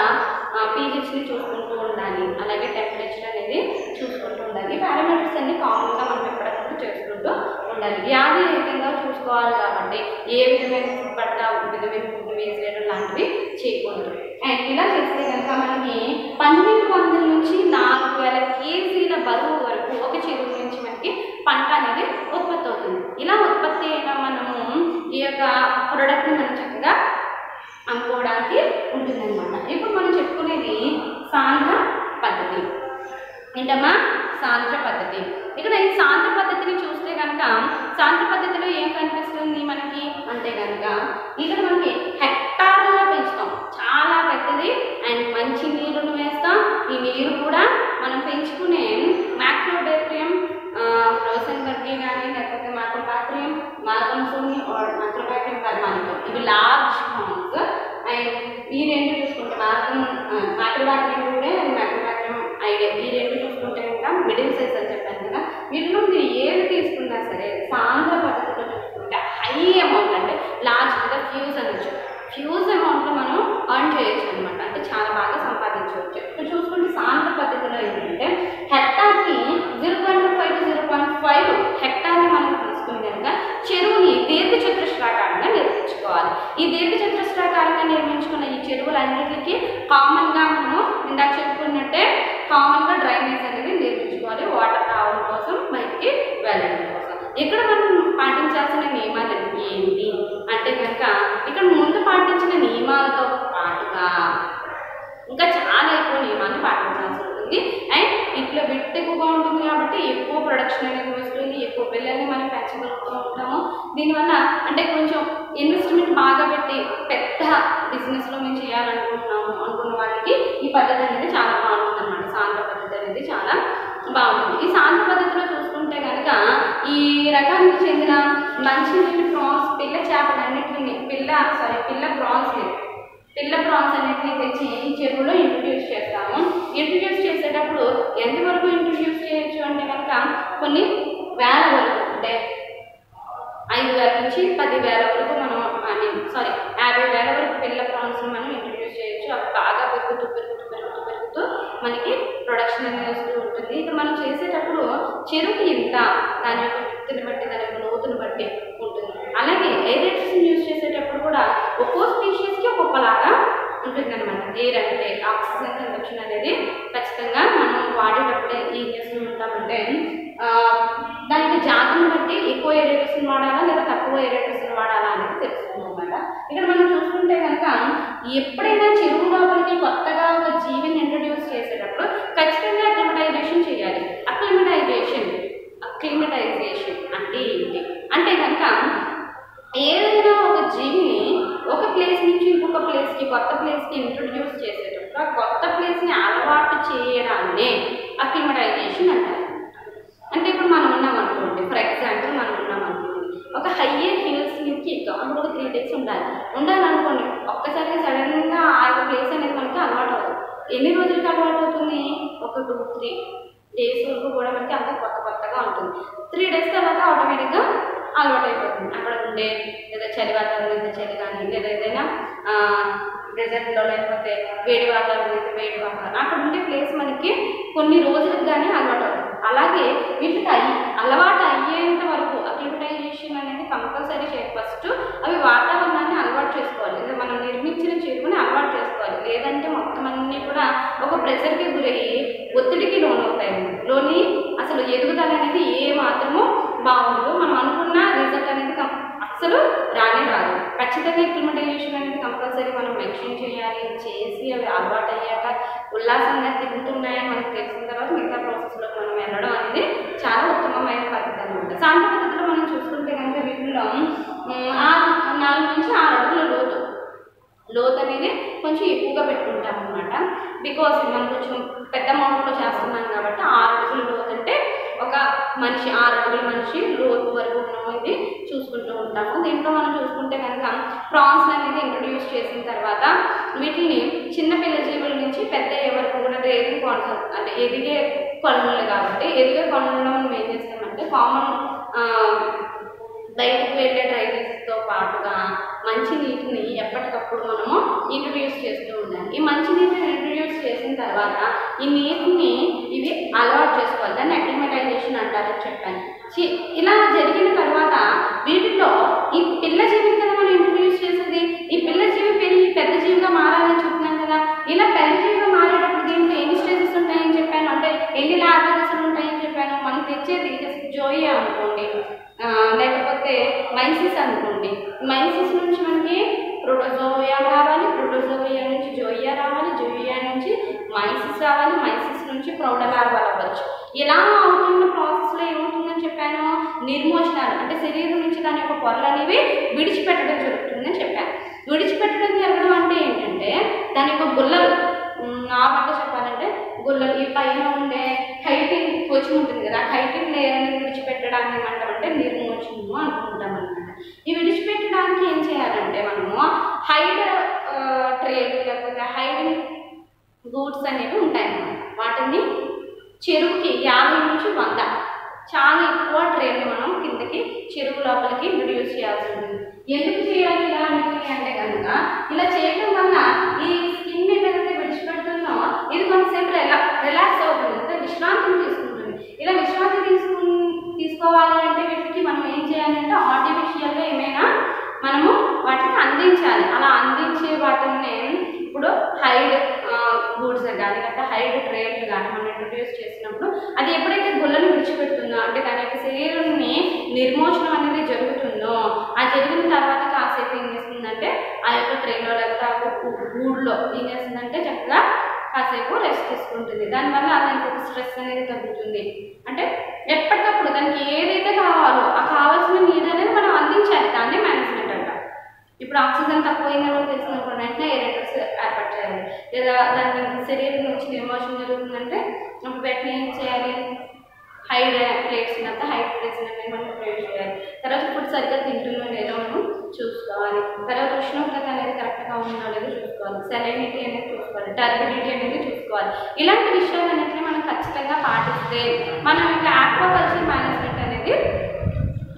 పీహెచ్ని చూసుకుంటూ ఉండాలి, అలాగే టెంపరేచర్ అనేది చూసుకుంటూ ఉండాలి. పారామీటర్స్ అన్ని కామన్గా మనం ఎప్పటికప్పుడు చేసుకుంటూ ఉండాలి. వ్యాధి రహితంగా చూసుకోవాలి కాబట్టి ఏ విధమైన ఫుడ్ పట్ల విధమైన ఫుడ్ వేసేయడం లాంటివి చేయకూడదు. అండ్ ఇలా చేస్తే కనుక మనకి 1200 నుంచి 4000 కేజీల బరువు వరకు ఒక చెరువు నుంచి మనకి పంట అనేది ఉత్పత్తి అవుతుంది. ఇలా ఉత్పత్తి అయిన మనము ఈ యొక్క ప్రోడక్ట్ని మనం చక్కగా అమ్ముకోవడానికి ఉంటుందన్నమాట. ఇప్పుడు మనం చెప్పుకునేది సాంద్ర పద్ధతి. ఏంటమ్మా? సాంద్ర పద్ధతి. ఇక్కడ ఈ సాంద్ర పద్ధతిని చూస్తే కనుక సాంద్ర పద్ధతిలో ఏం కనిపిస్తుంది మనకి అంటే కనుక ఇక్కడ మనకి హెక్టార్లో పెంచుతాం, చాలా పెద్దది. అండ్ మంచి నీరును వేస్తాం. ఈ నీరు కూడా మనం పెంచుకునే మ్యాక్రోబ్యాక్టీరియం, రోసెన్బర్గి కానీ, లేకపోతే మైకోబాక్టీరియం, మార్గన్సోని మైక్రోబ్యాక్టీరియం పర్మానికం, ఇవి లార్జ్ ఫార్మ్స్. అండ్ ఈ రెండు చూసుకుంటే మైక్రోబ్యాక్టీరియం కూడా మైక్రోబ్యాక్టీరియం ఐడియా, ఈ రెండు చూసుకుంటే కనుక మిడిల్ సైజ్ అని చెప్పాను కదా. వీటిలో మీరు ఏది తీసుకున్నా సరే సాంద్ర పద్ధతిలో చూసుకుంటే హై అమౌంట్ అంటే లార్జ్గా ఫ్యూజ్ అనొచ్చు, ఫ్యూజ్ అమౌంట్లో మనం అర్న్ చేయొచ్చు అనమాట. అంటే చాలా బాగా సంపాదించవచ్చు. ఇప్పుడు చూసుకుంటే సాంద్ర పద్ధతిలో ఏంటంటే హెక్టార్కి 0.5 to 0.5 హెక్టార్ని మనం తీసుకుని కనుక చెరువుని దీర్ఘచతురస్రాకారంగా నిర్మించుకోవాలి. ఈ దీర్ఘచతురస్రాకారంగా నిర్మించుకున్న ఈ చెరువులన్నిటికీ కామన్గా మనము ఇందాక చెప్పుకున్నట్టే కామన్గా డ్రైనేజ్ అనేది నిర్మించుకోవాలి, వాటర్ రావడం కోసం, బయటికి వెళ్ళడం కోసం. ఇక్కడ మనం పాటించాల్సిన నియమాలు ఏంటి అంటే కనుక ఇక్కడ ముందు పాటించిన నియమాలతో పాటుగా ఇంకా చాలా ఎక్కువ నియమాన్ని పాటించాల్సి ఉంటుంది. అండ్ ఇంట్లో బిట్ ఎక్కువగా ఉంటుంది కాబట్టి ఎక్కువ ప్రొడక్షన్ అనేది వస్తుంది, ఎక్కువ పిల్లల్ని మనం పెంచగలుగుతూ ఉంటాము. దీనివల్ల అంటే కొంచెం ఇన్వెస్ట్మెంట్ బాగా పెట్టి పెద్ద బిజినెస్లో మేము చేయాలనుకుంటున్నాము అనుకున్న వాళ్ళకి ఈ పద్ధతి అనేది చాలా బాగుంటుంది అన్నమాట. సాంద్ర పద్ధతి అనేది చాలా బాగుంటుంది. ఈ సాంద్ర పద్ధతిలో చూసుకుంటే కనుక ఈ రకానికి చెందిన మంచినీటి ప్రాన్స్, పిల్ల చేపలన్నింటినీ పిల్ల ప్రాన్స్ అన్నింటినీ తెచ్చి ఈ చెరువులో ఇంట్రడ్యూస్ చేస్తాము. ఇంట్రడ్యూస్ చేసేటప్పుడు ఎంతవరకు ఇంట్రడ్యూస్ చేయొచ్చు అంటే కనుక కొన్ని వేల వరకు, అంటే 5,000 నుంచి 10,000 వరకు మనం 50,000 వరకు పిల్ల ప్రాన్స్ మనం ఇంట్రడ్యూస్ చేయొచ్చు. అవి బాగా పెరుగుతూ మనకి ప్రొడక్షన్ అనేది వస్తూ ఉంటుంది. ఇక మనం చేసేటప్పుడు చెరువుకి ఇంత దాని యొక్క విత్తుని బట్టి, దాని యొక్క లోతుని బట్టి ఉంటుంది. అలాగే ఎయిరేటర్స్ని యూజ్ చేసేటప్పుడు కూడా ఒక్కో స్పీషీస్కి ఒక్కొక్కలాగా ఉంటుంది అనమాట. ఎయిర్ అంటే ఆక్సిజన్ కన్సంప్షన్ అనేది ఖచ్చితంగా మనం వాడేటప్పుడే ఏం చేస్తూ ఉంటామంటే దానికి జాతిని బట్టి ఎక్కువ ఎయిరేటర్స్ని వాడాలా లేదా తక్కువ ఎయిరేటర్స్ని వాడాలా అనేది తెలుస్తుంది అనమాట. ఇక్కడ మనం చూసుకుంటే కనుక ఎప్పుడైనా చెరువు లోపలికి కొత్తగా ఒక జీవిని ఇంట్రడ్యూస్ చేసేటప్పుడు ఖచ్చితంగా అక్లిమటైజేషన్ చేయాలి. అక్లిమటైజేషన్ అంటే ఏంటి అంటే కనుక ఏదైనా ఒక జీవిని ఒక ప్లేస్ నుంచి ఇంకొక ప్లేస్కి, కొత్త ప్లేస్కి ఇంట్రడ్యూస్ చేసేటప్పుడు ఆ కొత్త ప్లేస్ని అలవాటు చేయడాన్నే అక్లిమటైజేషన్ అంటారు. అంటే ఇప్పుడు మనం ఉన్నాం అనుకోండి, ఫర్ ఎగ్జాంపుల్ మనం ఉన్నాం అనుకోండి, ఒక హయ్యర్ హిల్స్ నుంచి ఎక్కాం, అప్పుడు ఒక 3 days ఉండాలనుకోండి. ఒక ఒక్కసారిగా సడన్గా ఆ ప్లేస్ అనేది మనకి అలవాటు అవుతుంది. ఎన్ని రోజులకి అలవాటు అవుతుంది? ఒక 2-3 డేస్ వరకు కూడా మనకి అంతా కొత్తగా ఉంటుంది. 3 డేస్ తర్వాత ఆటోమేటిక్గా అలవాటు అయిపోతుంది. అక్కడ ఉండే లేదా చలి వాతావరణం అయితే చలి కానీ, లేదా ఏదైనా డెజర్ట్లో లేకపోతే వేడి వాతావరణం అయితే వేడి వాతావరణం, అక్కడ ఉండే ప్లేస్ మనకి కొన్ని రోజులకు కానీ అలవాటు అవుతుంది. అలాగే వీటికి అలవాటు అయ్యేంత వరకు అక్లిమటైజేషన్ అనేది కంపల్సరీ చేయాలి. ఫస్ట్ అవి వాతావరణాన్ని అలవాటు చేసుకోవాలి, లేదా మనం నిర్మించిన చెరువుని అలవాటు చేసుకోవాలి. లేదంటే మొత్తం అన్నీ కూడా ఒక ప్రెషర్కి గురయ్యి ఒత్తిడికి లోనవుతాయి. అసలు ఎదుగుదల అనేది ఏ మాత్రమో బాగుండదు. మనం అనుకున్న రిజల్ట్ అనేది అసలు రానే రాదు. ఖచ్చితంగా అక్లిమటైజేషన్ అనేది కంపల్సరీ మనం మెన్షన్ చేయాలి. చేసి అవి అలవాటు అయ్యాక ఉల్లాసంగా తిరుగుతున్నాయని మనకు తెలిసిన తర్వాత మిగతా ప్రాసెస్లో మనం వెళ్ళడం అనేది చాలా ఉత్తమమైన పద్ధతి అనమాట. సాంఘిక పద్ధతిలో మనం చూసుకుంటే కనుక వీటిలో 4 నుంచి 6 అడుగుల లోతు అనేది కొంచెం ఎక్కువగా పెట్టుకుంటాం అనమాట. బికాస్ మనం కొంచెం పెద్ద అమౌంట్లో చేస్తున్నాం కాబట్టి 6 అడుగుల లోతు అంటే ఒక మనిషి 6 అడుగుల మనిషి లోతు వరకు ఇది చూసుకుంటూ ఉంటాము. దీంట్లో మనం చూసుకుంటే కనుక ప్రాన్స్ అనేది ఇంట్రొడ్యూస్ చేసిన తర్వాత వీటిని చిన్నపిల్ల జీవుల నుంచి పెద్ద వరకు కూడా రేసింగ్ పాండ్స్ అంటే ఎదిగే కొలనులు కాబట్టి ఎదిగే కొలనులో మనం ఏం చేస్తామంటే కామన్ బయటకు వెళ్ళే డ్రైనేజ్తో పాటుగా మంచినీటిని ఎప్పటికప్పుడు మనము ఇంట్రడ్యూస్ చేస్తూ ఉండాలి. ఈ మంచినీటిని ఇంట్రడ్యూస్ చేసిన తర్వాత ఈ నీటిని ఇవి అలవాటు చేసుకోవాలి. దాన్ని అక్లిమటైజేషన్ అంటారని చెప్పాను. ఇలా జరిగిన తర్వాత వీటిలో ఈ పిల్ల జీవిని కదా మనం ఇంట్రడ్యూస్ చేసేది. ఈ పిల్ల జీవి పెరిగి పెద్ద జీవిగా మారాలని చెప్తున్నాం కదా. ఇలా పెద్ద జీవిగా మారేటప్పుడు దీంట్లో ఎన్ని స్టేజెస్ ఉంటాయని చెప్పాను, అంటే ఎన్ని లార్వా దశలు ఉంటాయని చెప్పాను. మనం తెచ్చేది జోయి అనుకోండి, లేకపోతే మైసిస్ అనుకోండి. మైసిస్ నుంచి మనకి ప్రోటోజోయా రావాలి, ప్రోటోజోయా నుంచి జోయియా రావాలి, జోయియా నుంచి మైసిస్ రావాలి, మైసిస్ నుంచి ప్రౌఢలార్వాలు అవ్వచ్చు. ఇలా అవుతున్న ప్రాసెస్లో ఏమవుతుందని చెప్పాను, నిర్మోచనాలు అంటే శరీరం నుంచి దాని యొక్క పొరలు అనేవి విడిచిపెట్టడం జరుగుతుందని చెప్పాను. విడిచిపెట్టడం జరగడం అంటే ఏంటంటే దాని యొక్క గుల్లలు, నార్మల్గా చెప్పాలంటే గుల్లలు ఈ పైన ఉండే హైటింగ్ వచ్చి ఉంటుంది కదా, హైటింగ్ లేయర్ అనేది విడిచిపెట్టడాన్ని ఏమంటామంటే నిర్మోచనము అనుకుంటాం అనమాట. ఈ విడిచిపెట్టడానికి ఏం చేయాలంటే మనము హైడ్ ట్రేలు లేకపోతే హైడింగ్ గూడ్స్ అనేవి ఉంటాయన్నమాట. వాటిని చెరువుకి 50 నుంచి 100 చాలా ఎక్కువ ట్రేలు మనం కిందకి చెరువు లోపలికి ఇంట్రడ్యూస్ చేయాల్సి ఉంటుంది. ఎందుకు చేయాలి ఇలా అంటే కనుక ఇలా చేయడం వల్ల ఈ స్కిన్ ఏదైతే విడిచిపెడుతుందో ఇది కొంతసేపు రిలాక్స్ అవుతుంది, అంటే విశ్రాంతిని తీసుకుంటుంది. ఇలా విశ్రాంతి తీసుకోవాలి అంటే వీటికి మనం ఏం చేయాలంటే ఆర్టిఫిషియల్గా ఏమైనా మనము వాటిని అందించాలి. అలా అందించే వాటిని ఇప్పుడు హైడ్ గూడ్స్ కానీ లేకపోతే హైడ్ ట్రేలు కానీ మనం ఇంట్రడ్యూస్ చేసినప్పుడు అది ఎప్పుడైతే గుళ్ళను విడిచిపెడుతుందో అంటే దాని యొక్క శరీరాన్ని నిర్మోచనం అనేది జరుగుతుందో, ఆ జరిగిన తర్వాత కాసేపు ఏం చేస్తుందంటే ఆ యొక్క ట్రేలో లేకపోతే ఆ యొక్క గూడ్లో ఏం చేస్తుందంటే చక్కగా కాసేపు రెస్ట్ తీసుకుంటుంది. దానివల్ల దానికి ఒక స్ట్రెస్ అనేది తగ్గుతుంది. అంటే ఎప్పటికప్పుడు దానికి ఏదైతే కావాలో ఆ కావాల్సిన నీరు అనేది మనం అందించాలి. దాన్ని మేనేజ్మెంట్ అంటాం. ఇప్పుడు ఆక్సిజన్ తక్కువైందని కూడా తెలిసినప్పుడు వెంటనే ఏరేటర్స్ ఏర్పాటు చేయాలి. లేదా దాని శరీరం నుంచి నిర్మోచనం జరుగుతుందంటే అప్పుడు వెంటనే ఏం చేయాలి, హైడ్ ప్లేట్స్ అంతా హైడ్ ప్లేట్స్ అనేవి మనం ప్రొవైడ్ చేయాలి. తర్వాత ఫుడ్ సరిగ్గా తింటుందో లేదో మనం చూసుకోవాలి. తర్వాత ఉష్ణోగ్రత అనేది కరెక్ట్గా ఉందో లేదో చూసుకోవాలి. సెలైనిటీ అనేది చూసుకోవాలి, టర్బిడిటీ అనేది చూసుకోవాలి. ఇలాంటి విషయాలన్నింటినీ మనం ఖచ్చితంగా పాటిస్తే మనం ఇట్లా ఆక్వాకల్చర్ మేనేజ్మెంట్ అనేది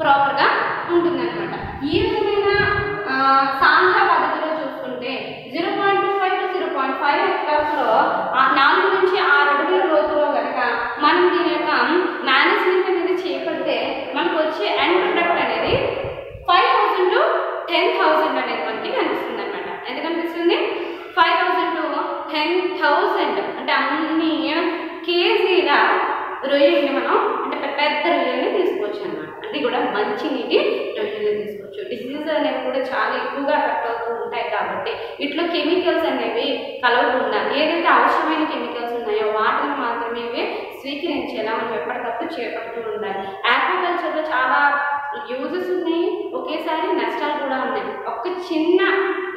ప్రాపర్గా ఉంటుందన్నమాట. ఈ విధమైన సాంఘిక పద్ధతిలో చూసుకుంటే 0.25 to 0.5 హెక్టార్స్లో 4 నుంచి 6 అడుగుల లోతులో కనుక మనం దీని యొక్క మేనేజ్మెంట్ అనేది చేపడితే మనకు వచ్చే ఎండ్ ప్రొడక్ట్ అనేది 5,000 to 10,000 అనేది మనకి కనిపిస్తుంది అనమాట. ఎంత కనిపిస్తుంది? 5,000 to 10,000 అంటే అన్ని కేజీల రొయ్యల్ని మనం అంటే పెద్ద రొయ్యల్ని తీసుకోవచ్చు అన్నమాట. అది కూడా మంచి నీటి రొయ్యల్ని తీసుకోవచ్చు. డిసీజ్ అనేవి కూడా చాలా ఎక్కువగా ఎఫెక్ట్ అవుతూ ఉంటాయి కాబట్టి వీటిలో కెమికల్స్ అనేవి కలవకుండా ఏదైతే అవసరమైన కెమికల్స్ ఉన్నాయో వాటిని మాత్రమే స్వీకరించేలా మనం ఎప్పటికప్పుడు చేపడుతూ ఉండాలి. ఆక్వాకల్చర్లో చాలా యూజెస్ ఉన్నాయి, ఒకేసారి నష్టాలు కూడా ఉన్నాయి. ఒక చిన్న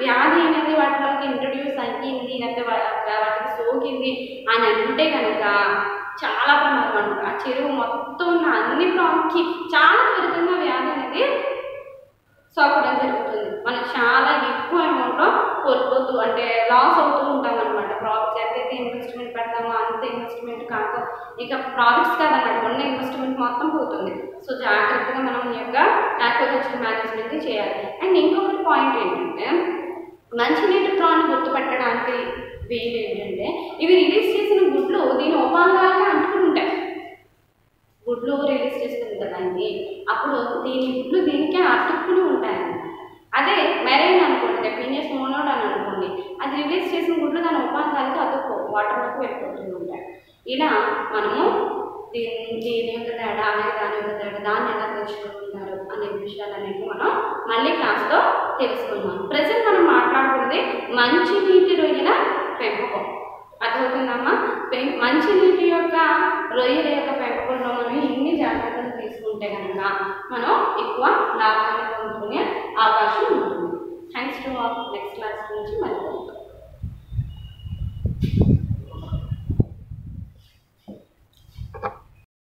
వ్యాధి అనేది వాటిలోకి ఇంట్రడ్యూస్ అయ్యింది లేకపోతే వాటికి సోకింది అని అంటే కనుక చాలా ప్రమాదం అనమాట. ఆ చెరువు మొత్తం ఉన్న అన్ని ప్రాంతానికి చాలా త్వరితంగా వ్యాధి అనేది సోకడం జరుగుతుంది. మనం చాలా ఎక్కువ అమౌంట్లో కోల్పోతాం. ఇక ప్రాఫిట్స్ కాదన్నమాట, ఉన్న ఇన్వెస్ట్మెంట్ మొత్తం పోతుంది. సో జాగ్రత్తగా మనం ఈ యొక్క ఆక్వాకల్చర్ మేనేజ్మెంట్ చేయాలి. అండ్ ఇంకొకటి పాయింట్ ఏంటంటే మంచినీటి ప్రాణి గుర్తుపెట్టడానికి వీలు ఏంటంటే ఇవి రిలీజ్ చేసిన గుడ్లు దీని ఉపాంగాలుగా అంటుకుని ఉంటాయి. గుడ్లు రిలీజ్ చేస్తుంది కదండి, అప్పుడు దీని గుడ్లు దీనికే అతుక్కుని ఉంటాయి. అదే మెరైన్ అనుకోండి, ఫినియస్ మోనోడ్ అని అనుకోండి, అది రిలీజ్ చేసిన గుడ్లు దాని ఉపాంగాలకి అతుక్కో వాటర్లోకి వెళ్ళిపోతూ ఉంటాయి. ఇలా మనము దీని యొక్క తేడా అలాగే దాని యొక్క తేడా, దాన్ని ఎలా తెలుసుకుంటున్నారు అనే విషయాలనేవి మనం మళ్ళీ క్లాస్లో తెలుసుకుందాం. ప్రజెంట్ మనం మాట్లాడుకున్నది మంచినీటి రొయ్యల పెంపకం. అర్థమవుతుందమ్మా? మంచినీటి యొక్క రొయ్యల యొక్క పెంపకంలో మనం ఇన్ని జాగ్రత్తలు తీసుకుంటే కనుక మనం ఎక్కువ లాభాన్ని పొందుకునే అవకాశం ఉంటుంది. Thanks to all. Next class నుంచి మళ్ళీ